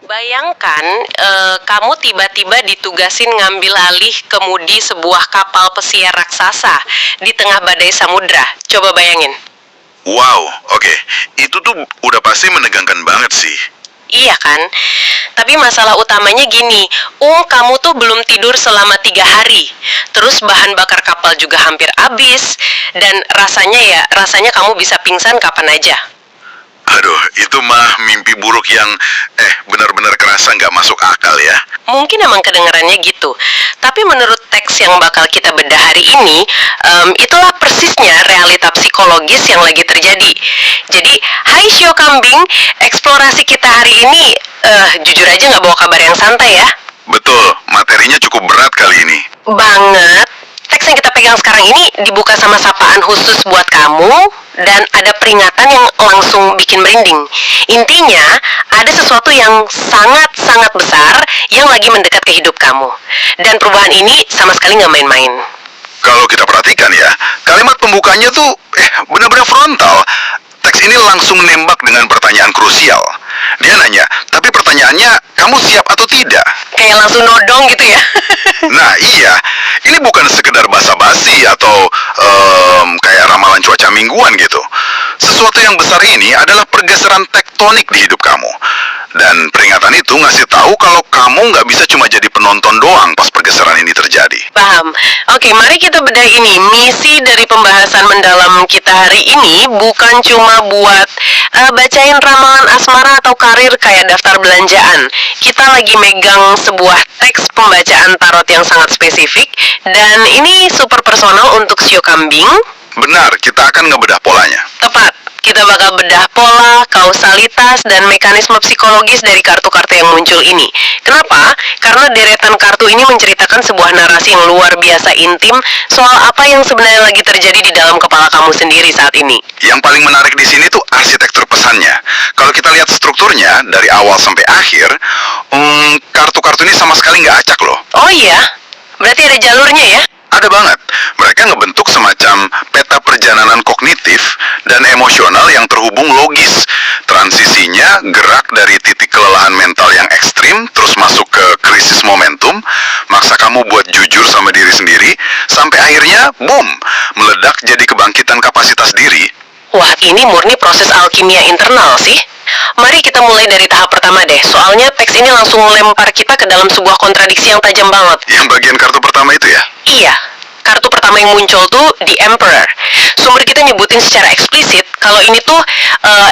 Bayangkan kamu tiba-tiba ditugasin ngambil alih kemudi sebuah kapal pesiar raksasa di tengah badai samudra. Coba bayangin. Wow, oke. Itu tuh udah pasti menegangkan banget sih. Iya kan? Tapi masalah utamanya gini, kamu tuh belum tidur selama 3 hari. Terus bahan bakar kapal juga hampir habis. Dan rasanya kamu bisa pingsan kapan aja. Aduh, itu mah mimpi buruk yang benar-benar kerasa nggak masuk akal ya. Mungkin emang kedengarannya gitu. Tapi menurut teks yang bakal kita bedah hari ini, itulah persisnya realita psikologis yang lagi terjadi. Jadi, hai Shio Kambing, eksplorasi kita hari ini, jujur aja nggak bawa kabar yang santai ya. Betul, materinya cukup berat kali ini. Banget. Teks yang kita pegang sekarang ini dibuka sama sapaan khusus buat kamu dan ada peringatan yang langsung bikin merinding. Intinya, ada sesuatu yang sangat-sangat besar yang lagi mendekat ke hidup kamu. Dan perubahan ini sama sekali nggak main-main. Kalau kita perhatikan ya, kalimat pembukanya tuh benar-benar frontal. Teks ini langsung nembak dengan pertanyaan krusial. Dia nanya, tapi pertanyaannya, kamu siap atau tidak? Kayak langsung nodong gitu ya. Nah iya, ini bukan sekedar basa-basi atau kayak ramalan cuaca mingguan gitu. Sesuatu yang besar ini adalah pergeseran tektonik di hidup kamu. Dan peringatan itu ngasih tahu kalau kamu nggak bisa cuma jadi penonton doang pas pergeseran ini terjadi. Paham. Oke, mari kita bedah ini. Misi dari pembahasan mendalam kita hari ini bukan cuma buat bacain ramalan asmara atau karir kayak daftar belanjaan. Kita lagi megang sebuah teks pembacaan tarot yang sangat spesifik dan ini super personal untuk Shio Kambing. Benar, kita akan ngebedah polanya. Tepat. Kita bakal bedah pola, kausalitas, dan mekanisme psikologis dari kartu-kartu yang muncul ini. Kenapa? Karena deretan kartu ini menceritakan sebuah narasi yang luar biasa intim soal apa yang sebenarnya lagi terjadi di dalam kepala kamu sendiri saat ini. Yang paling menarik di sini tuh arsitektur pesannya. Kalau kita lihat strukturnya dari awal sampai akhir, kartu-kartu ini sama sekali nggak acak loh. Oh iya? Berarti ada jalurnya ya? Ada banget. Mereka ngebentuk semacam peta perjalanan kognitif dan emosional yang terhubung logis. Transisinya gerak dari titik kelelahan mental yang ekstrim, terus masuk ke krisis momentum, maksa kamu buat jujur sama diri sendiri, sampai akhirnya, boom, meledak jadi kebangkitan kapasitas diri. Wah, ini murni proses alkimia internal sih. Mari kita mulai dari tahap pertama deh, soalnya teks ini langsung melempar kita ke dalam sebuah kontradiksi yang tajam banget. Yang bagian kartu pertama itu ya? Iya, kartu pertama yang muncul tuh The Emperor. Sumber kita nyebutin secara eksplisit kalau ini tuh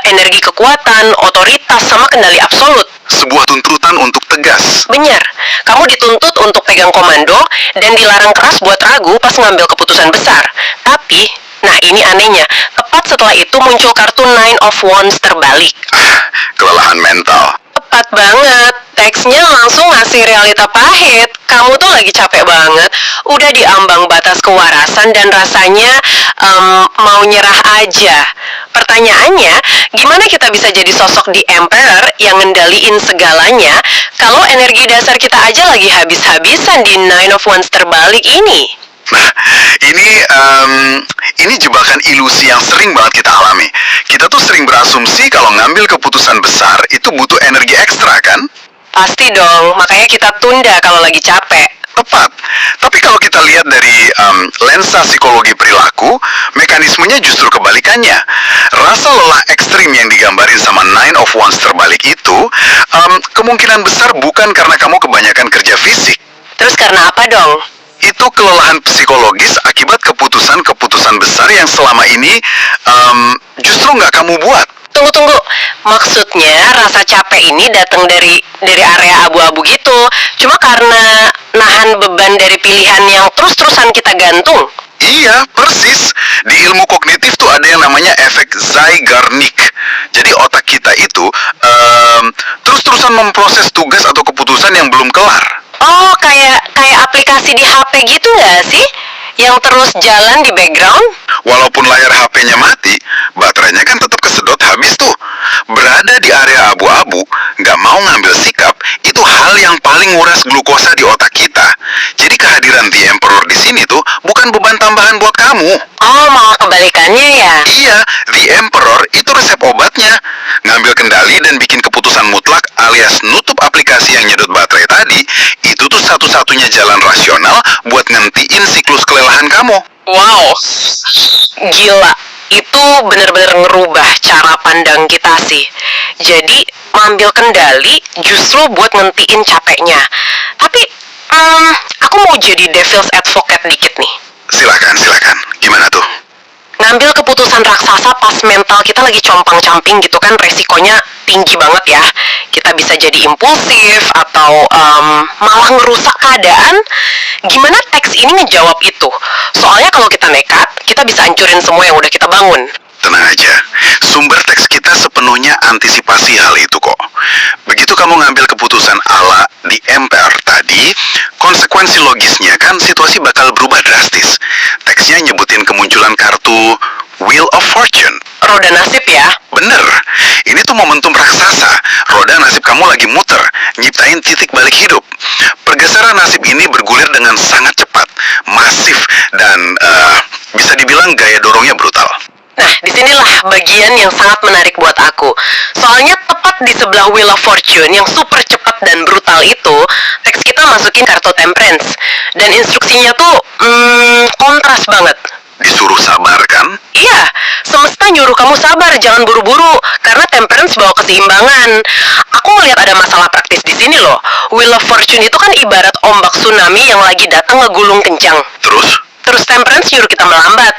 energi kekuatan, otoritas, sama kendali absolut. Sebuah tuntutan untuk tegas. Benar, kamu dituntut untuk pegang komando dan dilarang keras buat ragu pas ngambil keputusan besar. Tapi, nah ini anehnya, tepat setelah itu muncul kartu Nine of Wands terbalik. Kelelahan mental. Tepat banget, teksnya langsung ngasih realita pahit. Kamu tuh lagi capek banget, udah di ambang batas kewarasan dan rasanya mau nyerah aja. Pertanyaannya, gimana kita bisa jadi sosok di Emperor yang ngendaliin segalanya kalau energi dasar kita aja lagi habis-habisan di Nine of Wands terbalik ini? Nah, ini jebakan ilusi yang sering banget kita alami. Kita tuh sering berasumsi kalau ngambil keputusan besar itu butuh energi ekstra, kan? Pasti dong, makanya kita tunda kalau lagi capek. Tepat. Tapi kalau kita lihat dari lensa psikologi perilaku, mekanismenya justru kebalikannya. Rasa lelah ekstrim yang digambarin sama Nine of Wands terbalik itu, kemungkinan besar bukan karena kamu kebanyakan kerja fisik. Terus karena apa dong? Itu kelelahan psikologis akibat keputusan-keputusan besar yang selama ini justru nggak kamu buat. Tunggu, maksudnya rasa capek ini datang dari area abu-abu gitu. Cuma karena nahan beban dari pilihan yang terus-terusan kita gantung. Iya, persis. Di ilmu kognitif tuh ada yang namanya efek Zeigarnik. Jadi otak kita itu terus-terusan memproses tugas atau keputusan yang belum kelar. Oh, kayak aplikasi di HP gitu nggak sih? Yang terus jalan di background? Walaupun layar HP-nya mati, baterainya kan tetap kesedot habis tuh. Berada di area abu-abu, nggak mau ngambil sikap, itu hal yang paling nguras glukosa di otak kita. Jadi kehadiran The Emperor di sini tuh bukan beban tambahan buat kamu. Oh, malah kebalikannya ya? Iya, The Emperor itu resep obatnya. Ngambil kendali dan bikin keputusan mutlak alias nutup aplikasi yang nyedot baterai tadi, itu tuh satu-satunya jalan rasional buat ngentiin siklus kelelahan kamu. Wow, gila. Itu benar-benar ngerubah cara pandang kita sih. Jadi, ngambil kendali justru buat ngentiin capeknya. Tapi, aku mau jadi devil's advocate dikit nih. Silakan. Gimana tuh? Ngambil keputusan raksasa pas mental kita lagi compang-camping gitu kan resikonya tinggi banget ya. Kita bisa jadi impulsif atau malah ngerusak keadaan. Gimana teks ini ngejawab itu? Soalnya kalau kita nekat, kita bisa hancurin semua yang udah kita bangun. Tenang aja, sumber teks kita sepenuhnya antisipasi hal itu kok. Begitu kamu ngambil keputusan ala di MPR tadi, konsekuensi logisnya kan situasi bakal berubah drastis. Teksnya nyebutin kemunculan kartu Wheel of Fortune. Roda nasib ya. Bener, ini tuh momentum raksasa. Roda nasib kamu lagi muter, nyiptain titik balik hidup. Pergeseran nasib ini bergulir dengan sangat cepat, masif, dan bisa dibilang gaya dorongnya brutal. Nah, disinilah bagian yang sangat menarik buat aku. Soalnya tepat di sebelah Wheel of Fortune yang super cepat dan brutal itu, teks kita masukin kartu Temperance. Dan instruksinya tuh, kontras banget. Disuruh sabar kan? Iya, semesta nyuruh kamu sabar, jangan buru-buru, karena Temperance bawa keseimbangan. Aku ngeliat ada masalah praktis di sini loh. Wheel of Fortune itu kan ibarat ombak tsunami yang lagi datang ngegulung kencang. Terus Temperance nyuruh kita melambat.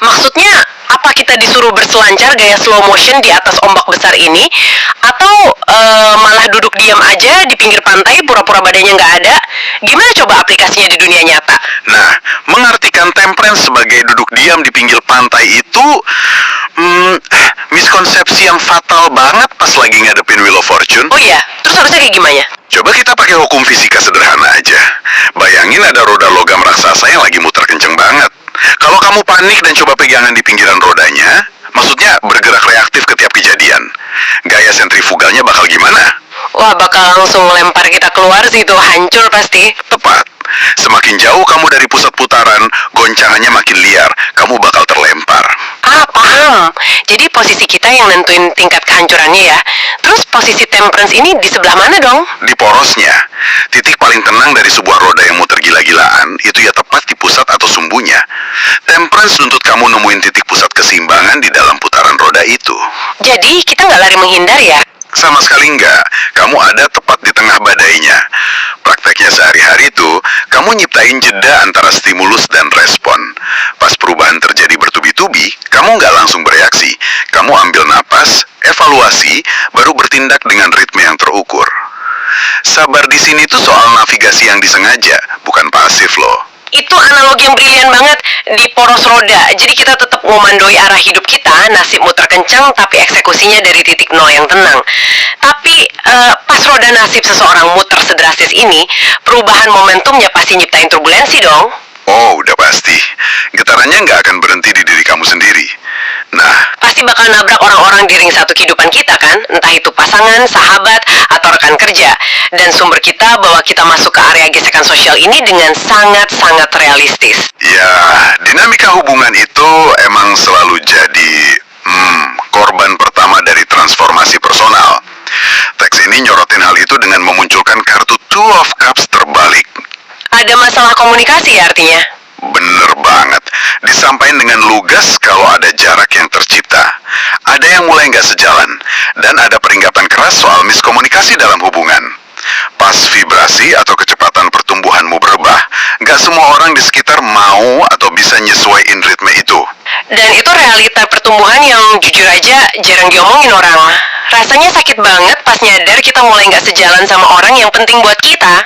Maksudnya, apa kita disuruh berselancar gaya slow motion di atas ombak besar ini? Atau malah duduk diam aja di pinggir pantai pura-pura badannya nggak ada? Gimana coba aplikasinya di dunia nyata? Nah, mengartikan Temperance sebagai duduk diam di pinggir pantai itu miskonsepsi yang fatal banget pas lagi ngadepin Wheel of Fortune. Oh iya, terus harusnya kayak gimana? Coba kita pakai hukum fisika sederhana aja. Bayangin ada roda logam raksasa yang lagi muter kenceng banget. Kalau kamu panik dan coba pegangan di pinggiran rodanya, maksudnya bergerak reaktif ke tiap kejadian, gaya sentrifugalnya bakal gimana? Wah, bakal langsung lempar kita keluar sih, itu hancur pasti. Tepat. Semakin jauh kamu dari pusat putaran, goncangannya makin liar, kamu bakal terlempar. Ah, paham. Jadi posisi kita yang nentuin tingkat kehancurannya ya. Terus posisi Temperance ini di sebelah mana dong? Di porosnya, titik paling tenang dari sebuah roda yang muter gila-gilaan, itu ya tepat di pusat atau sumbunya. Temperance nuntut kamu nemuin titik pusat keseimbangan di dalam putaran roda itu. Jadi kita nggak lari menghindar ya? Sama sekali enggak, kamu ada tepat di tengah badainya. Prakteknya sehari-hari itu, kamu nyiptain jeda antara stimulus dan respon. Pas perubahan terjadi bertubi-tubi, kamu nggak langsung bereaksi. Kamu ambil napas, evaluasi, baru bertindak dengan ritme yang terukur. Sabar di sini tuh soal navigasi yang disengaja, bukan pasif loh. Itu analogi yang brilian banget di poros roda. Jadi kita tetap ngomandoi arah hidup kita, nasib muter kencang, tapi eksekusinya dari titik nol yang tenang. Tapi pas roda nasib seseorang muter sedrastis ini, perubahan momentumnya pasti nyiptain turbulensi dong. Oh, udah pasti. Getarannya nggak akan berhenti di diri kamu sendiri. Nah, Pasti bakal nabrak orang-orang di ring satu kehidupan kita kan? Entah itu pasangan, sahabat, atau rekan kerja. Dan sumber kita bahwa kita masuk ke area gesekan sosial ini dengan sangat-sangat realistis. ya, dinamika hubungan itu emang selalu jadi korban pertama dari transformasi personal. Teks ini nyorotin hal itu dengan memunculkan kartu Two of Cups terbalik. Ada masalah komunikasi ya artinya? Bener banget. Disampaikan dengan lugas kalau ada jarak yang tercipta. Ada yang mulai nggak sejalan. Dan ada peringatan keras soal miskomunikasi dalam hubungan. Pas vibrasi atau kecepatan pertumbuhanmu berubah, nggak semua orang di sekitar mau atau bisa nyesuaiin ritme itu. Dan itu realita pertumbuhan yang jujur aja jarang diomongin orang. Rasanya sakit banget pas nyadar kita mulai nggak sejalan sama orang yang penting buat kita.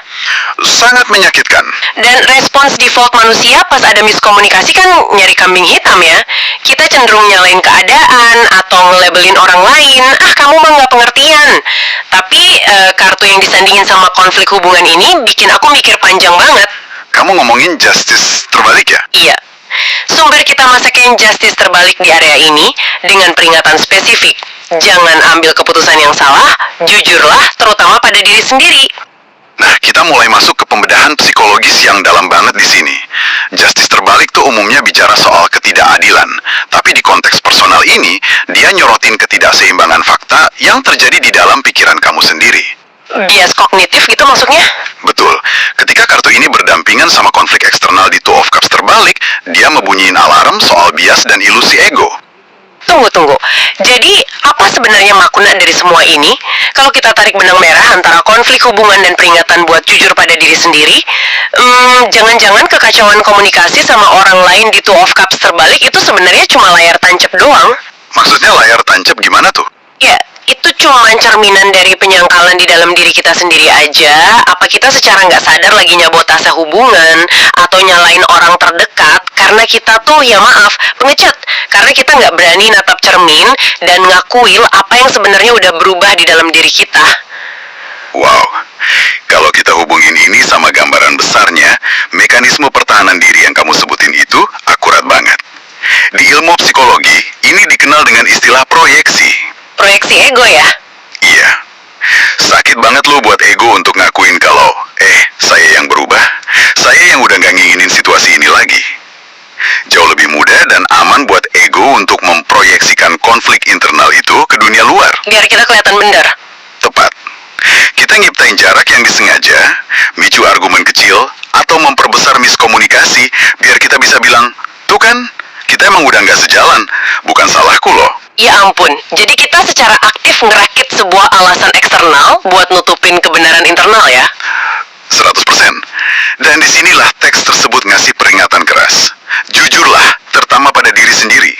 Sangat menyakitkan. Dan respons default manusia pas ada miskomunikasi kan nyari kambing hitam ya. Kita cenderung nyalain keadaan atau nge-labelin orang lain. Ah, kamu mah nggak pengertian. Tapi kartu yang disandingin sama konflik hubungan ini bikin aku mikir panjang banget. Kamu ngomongin justice terbalik ya? Iya. Sumber kita masakin justice terbalik di area ini dengan peringatan spesifik. Jangan ambil keputusan yang salah, jujurlah terutama pada diri sendiri. Nah, kita mulai masuk ke pembedahan psikologis yang dalam banget di sini. Justice terbalik tuh umumnya bicara soal ketidakadilan, tapi di konteks personal ini, dia nyorotin ketidakseimbangan fakta yang terjadi di dalam pikiran kamu sendiri. Bias kognitif gitu maksudnya? Betul. Ketika kartu ini berdampingan sama konflik eksternal di Two of Cups terbalik, dia membunyiin alarm soal bias dan ilusi ego. Tunggu. Jadi, apa sebenarnya makna dari semua ini? Kalau kita tarik benang merah antara konflik hubungan dan peringatan buat jujur pada diri sendiri, jangan-jangan kekacauan komunikasi sama orang lain di Two of Cups terbalik itu sebenarnya cuma layar tancap doang. Maksudnya layar tancap gimana tuh? Ya, itu cuma cerminan dari penyangkalan di dalam diri kita sendiri aja. Apa kita secara nggak sadar lagi nyabotase hubungan atau nyalain orang terdekat karena kita tuh, ya maaf, pengecut. Karena kita nggak berani natap cermin dan ngakuin apa yang sebenarnya udah berubah di dalam diri kita. Wow, kalau kita hubungin ini sama gambaran besarnya, mekanisme pertahanan diri yang kamu sebutin itu akurat banget. Di ilmu psikologi, ini dikenal dengan istilah proyeksi. Proyeksi ego ya? Iya, sakit banget lo buat ego untuk ngakuin kalau, saya yang berubah, saya yang udah gak nginginin situasi ini lagi. Jauh lebih mudah dan aman buat ego untuk memproyeksikan konflik internal itu ke dunia luar. Biar kita kelihatan bener. Tepat. Kita nyiptain jarak yang disengaja, micu argumen kecil, atau memperbesar miskomunikasi biar kita bisa bilang, tuh kan, kita emang udah gak sejalan, bukan salahku loh. Ya ampun, jadi kita secara aktif ngerakit sebuah alasan eksternal buat nutupin kebenaran internal ya? 100%. Dan disinilah teks tersebut ngasih peringatan keras. Jujurlah, terutama pada diri sendiri.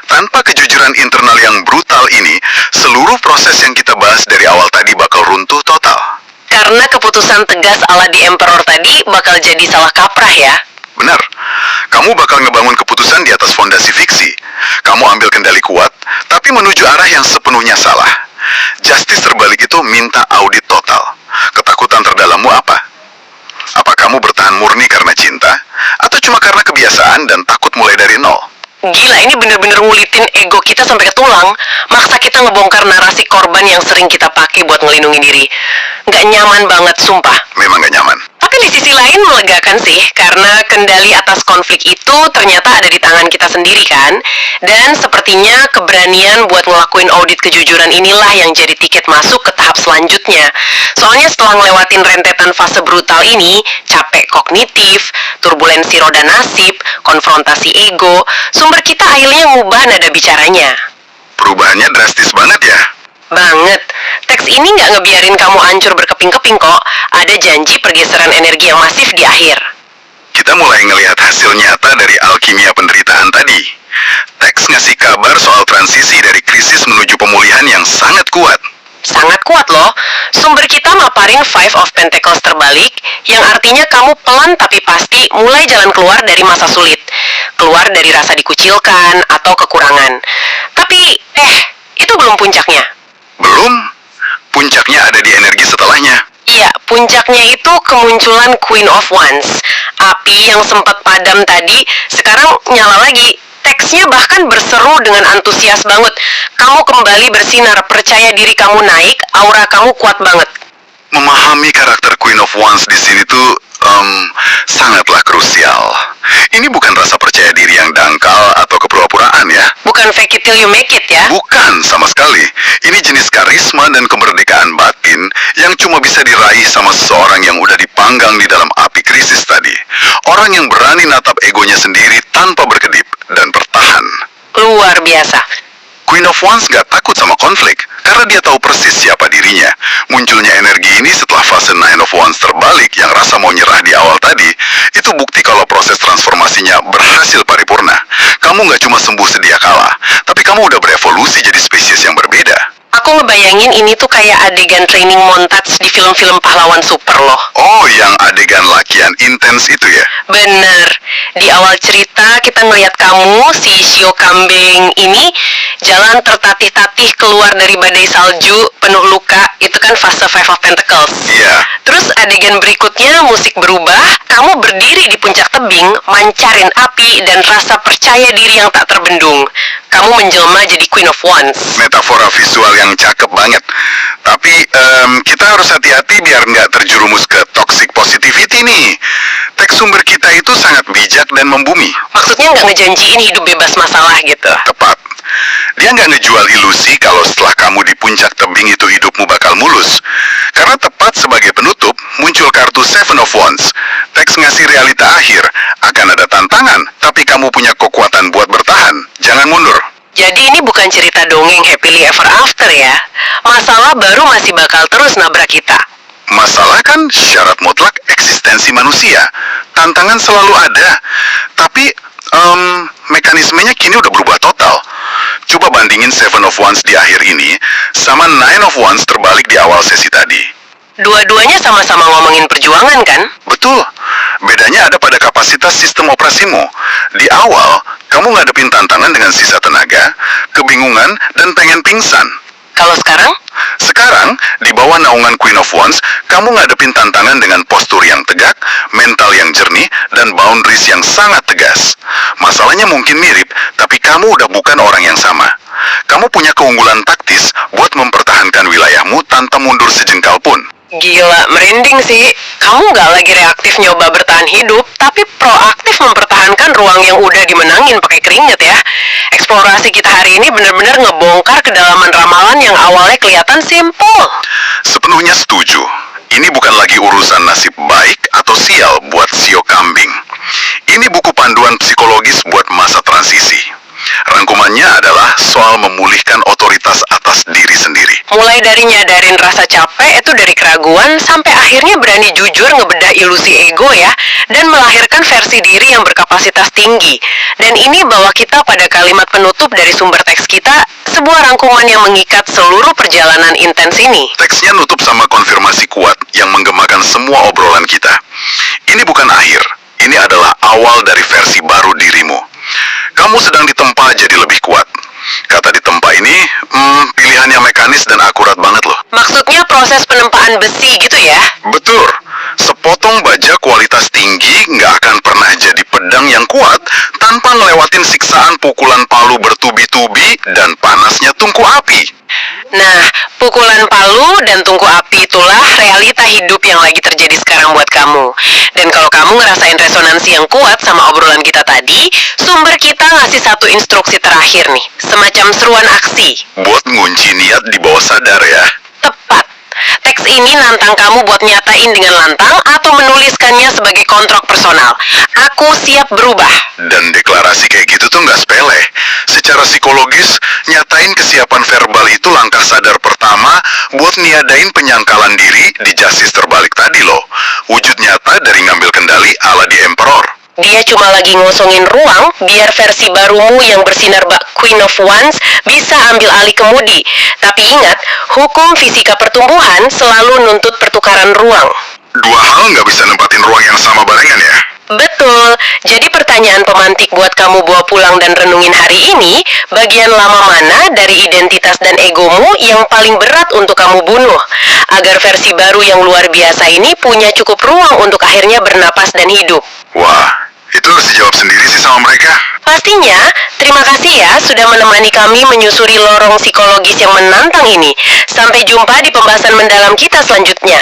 Tanpa kejujuran internal yang brutal ini, seluruh proses yang kita bahas dari awal tadi bakal runtuh total. Karena keputusan tegas ala The Emperor tadi bakal jadi salah kaprah ya? Benar, kamu bakal ngebangun keputusan di atas fondasi fiksi. Kamu ambil kendali kuat, tapi menuju arah yang sepenuhnya salah. Justice terbalik itu minta audit total. Ketakutan terdalammu apa? Apa kamu bertahan murni karena cinta? Atau cuma karena kebiasaan dan takut mulai dari nol? Gila, ini bener-bener ngulitin ego kita sampai ke tulang. Maksa kita ngebongkar narasi korban yang sering kita pakai buat ngelindungi diri. Nggak nyaman banget, sumpah. Memang gak nyaman. Tapi di sisi lain melegakan sih, karena kendali atas konflik itu ternyata ada di tangan kita sendiri kan. Dan sepertinya keberanian buat ngelakuin audit kejujuran inilah yang jadi tiket masuk ke tahap selanjutnya. Soalnya setelah ngelewatin rentetan fase brutal ini, capek kognitif, turbulensi roda nasib, konfrontasi ego, sumber kita akhirnya ngubah nada bicaranya. Perubahannya drastis banget ya? Banget. Teks ini nggak ngebiarin kamu hancur berkeping-keping kok. Ada janji pergeseran energi yang masif di akhir. Kita mulai ngelihat hasil nyata dari alkimia penderitaan tadi. Teks ngasih kabar soal transisi dari krisis menuju pemulihan yang sangat kuat. Sangat kuat loh. Sumber kita maparin Five of Pentacles terbalik, yang artinya kamu pelan tapi pasti mulai jalan keluar dari masa sulit. Keluar dari rasa dikucilkan atau kekurangan. Tapi, itu belum puncaknya. Belum, puncaknya ada di energi setelahnya. Iya, puncaknya itu kemunculan Queen of Wands. Api yang sempat padam tadi, sekarang nyala lagi. Teksnya bahkan berseru dengan antusias banget. Kamu kembali bersinar, percaya diri kamu naik, aura kamu kuat banget. Memahami karakter Queen of Wands di sini tuh sangatlah krusial. Ini bukan rasa percaya diri yang dangkal atau kepura-puraan ya. Bukan fake it till you make it ya. Bukan sama sekali. Ini jenis karisma dan kemerdekaan batin yang cuma bisa diraih sama seseorang yang udah dipanggang di dalam api krisis tadi. Orang yang berani natap egonya sendiri tanpa berkedip dan bertahan. Luar biasa. Queen of Wands gak takut sama konflik, karena dia tahu persis siapa dirinya. Munculnya energi ini setelah fase Nine of Wands terbalik yang rasa mau nyerah di awal tadi, itu bukti kalau proses transformasinya berhasil paripurna. Kamu gak cuma sembuh sedia kala, tapi kamu udah berevolusi jadi spesies yang berbeda. Aku ngebayangin ini tuh kayak adegan training montage di film-film pahlawan super loh. Oh, yang adegan lakian intens itu ya? Bener. Di awal cerita kita ngeliat kamu, si Shio Kambing ini, jalan tertatih-tatih keluar dari badai salju, penuh luka. Itu kan fase Five of Pentacles. Iya. Terus adegan berikutnya musik berubah, kamu berdiri di puncak tebing, mancarin api dan rasa percaya diri yang tak terbendung. Kamu menjelma jadi Queen of Wands. Metafora visual yang cakep banget. Tapi kita harus hati-hati biar nggak terjerumus ke toxic positivity nih. Teks sumber kita itu sangat bijak dan membumi. Maksudnya nggak ngejanjiin hidup bebas masalah gitu. Tepat. Dia nggak ngejual ilusi kalau setelah kamu di puncak tebing itu hidupmu bakal mulus. Karena Karena tepat sebagai penutup, muncul kartu Seven of Wands. Teks ngasih realita akhir, akan ada tantangan, tapi kamu punya kekuatan buat bertahan. Jangan mundur. Jadi ini bukan cerita dongeng happily ever after ya. Masalah baru masih bakal terus nabrak kita. Masalah kan syarat mutlak eksistensi manusia. Tantangan selalu ada, tapi mekanismenya kini udah berubah total. Coba bandingin Seven of Wands di akhir ini sama Nine of Wands terbalik di awal sesi tadi. Dua-duanya sama-sama ngomongin perjuangan kan? Betul, bedanya ada pada kapasitas sistem operasimu. Di awal, kamu ngadepin tantangan dengan sisa tenaga, kebingungan, dan pengen pingsan. Kalau sekarang? Sekarang, di bawah naungan Queen of Wands, kamu ngadepin tantangan dengan postur yang tegak, mental yang jernih, dan boundaries yang sangat tegas. Masalahnya mungkin mirip, tapi kamu udah bukan orang yang sama. Kamu punya keunggulan taktis buat mempertahankan wilayahmu tanpa mundur sejengkal pun. Gila, merinding sih. Kamu nggak lagi reaktif nyoba bertahan hidup, tapi proaktif mempertahankan ruang yang udah dimenangin pakai keringet ya. Eksplorasi kita hari ini benar-benar ngebongkar kedalaman ramalan yang awalnya kelihatan simpel. Sepenuhnya setuju. Ini bukan lagi urusan nasib baik atau sial buat sio kambing. Ini buku panduan psikologis buat masa transisi. Rangkumannya adalah soal memulihkan otoritas atas diri sendiri. Mulai dari nyadarin rasa capek itu dari keraguan sampai akhirnya berani jujur ngebedah ilusi ego ya, dan melahirkan versi diri yang berkapasitas tinggi. Dan ini bawa kita pada kalimat penutup dari sumber teks kita, sebuah rangkuman yang mengikat seluruh perjalanan intens ini. Teksnya nutup sama konfirmasi kuat yang menggemakan semua obrolan kita. Ini bukan akhir, ini adalah awal dari versi baru dirimu. Kamu sedang ditempa jadi lebih kuat. Kata ditempa ini, pilihannya mekanis dan akurat banget loh. Maksudnya proses penempaan besi gitu ya? Betul. Sepotong baja kualitas tinggi nggak akan pernah jadi pedang yang kuat tanpa ngelewatin siksaan pukulan palu bertubi-tubi dan panasnya tungku api. Nah, pukulan palu dan tungku api itulah realita hidup yang lagi terjadi sekarang buat kamu. Dan kalau kamu ngerasain resonansi yang kuat sama obrolan kita tadi, sumber kita ngasih satu instruksi terakhir nih, semacam seruan aksi. Buat ngunci niat di bawah sadar ya. Tepat. Teks ini nantang kamu buat nyatain dengan lantang atau menuliskannya sebagai kontrak personal. Aku siap berubah. Dan deklarasi kayak gitu tuh nggak sepele. Secara psikologis, nyatain kesiapan verbal itu langkah sadar pertama buat niadain penyangkalan diri di justice terbalik tadi loh. Wujud nyata dari ngambil kendali ala di Emperor. Dia cuma lagi ngosongin ruang biar versi barumu yang bersinar bak Queen of Wands bisa ambil alih kemudi. Tapi ingat, hukum fisika pertumbuhan selalu nuntut pertukaran ruang. Dua hal nggak bisa nempatin ruang yang sama barengan ya. Betul. Jadi pertanyaan pemantik buat kamu bawa pulang dan renungin hari ini, bagian lama mana dari identitas dan egomu yang paling berat untuk kamu bunuh? Agar versi baru yang luar biasa ini punya cukup ruang untuk akhirnya bernapas dan hidup. Wah, itu harus dijawab sendiri sih sama mereka. Pastinya, terima kasih ya sudah menemani kami menyusuri lorong psikologis yang menantang ini. Sampai jumpa di pembahasan mendalam kita selanjutnya.